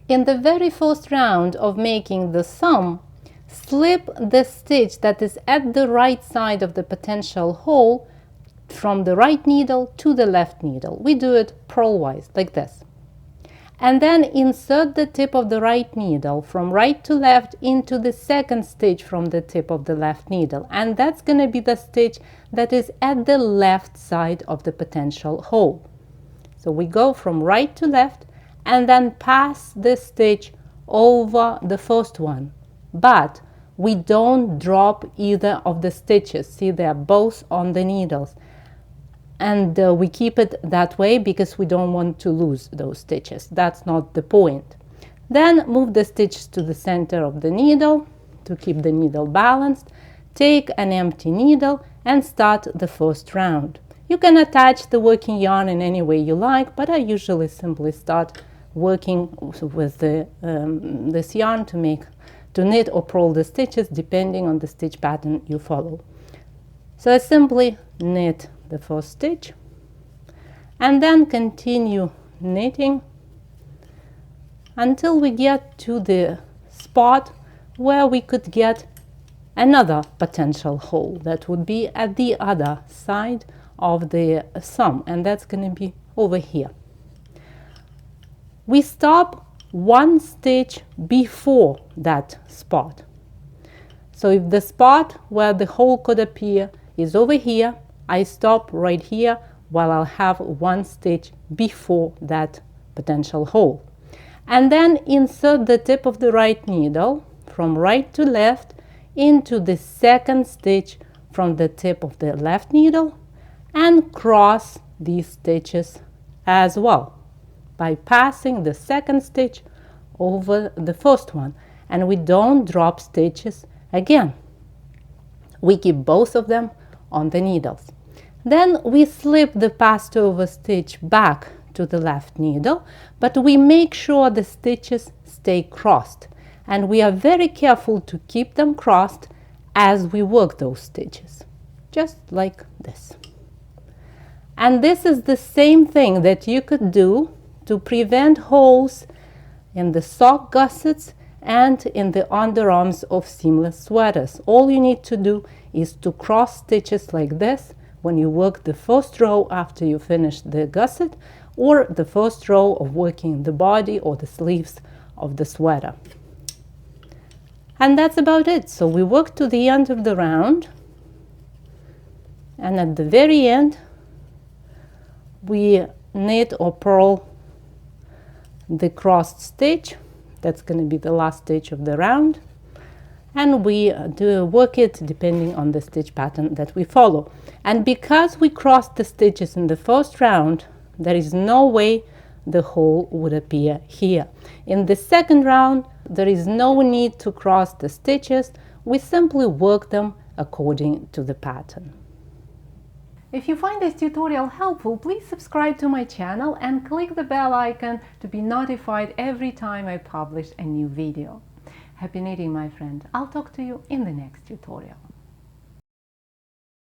In the very first round of making the thumb, slip the stitch that is at the right side of the potential hole from the right needle to the left needle. We do it purlwise, like this. And then insert the tip of the right needle from right to left into the second stitch from the tip of the left needle. And that's going to be the stitch that is at the left side of the potential hole. So we go from right to left and then pass the stitch over the first one. But we don't drop either of the stitches. See, they're both on the needles. And we keep it that way because we don't want to lose those stitches. That's not the point. Then move the stitch to the center of the needle to keep the needle balanced. Take an empty needle and start the first round. You can attach the working yarn in any way you like, but I usually simply start working with this yarn to knit or purl the stitches depending on the stitch pattern you follow. So I simply knit the first stitch and then continue knitting until we get to the spot where we could get another potential hole that would be at the other side of the thumb, and that's going to be over here. We stop one stitch before that spot. So if the spot where the hole could appear is over here, I stop right here while I'll have one stitch before that potential hole. And then insert the tip of the right needle from right to left into the second stitch from the tip of the left needle and cross these stitches as well by passing the second stitch over the first one. And we don't drop stitches again. We keep both of them on the needles. Then we slip the passed over stitch back to the left needle, but we make sure the stitches stay crossed, and we are very careful to keep them crossed as we work those stitches, just like this. And this is the same thing that you could do to prevent holes in the sock gussets and in the underarms of seamless sweaters. All you need to do is to cross stitches like this when you work the first row after you finish the gusset, or the first row of working the body or the sleeves of the sweater. And that's about it. So we work to the end of the round, and at the very end we knit or purl the crossed stitch. That's going to be the last stitch of the round, and we work it depending on the stitch pattern that we follow. And because we crossed the stitches in the first round, there is no way the hole would appear here. In the second round, there is no need to cross the stitches. We simply work them according to the pattern. If you find this tutorial helpful, please subscribe to my channel and click the bell icon to be notified every time I publish a new video. Happy knitting, my friend. I'll talk to you in the next tutorial.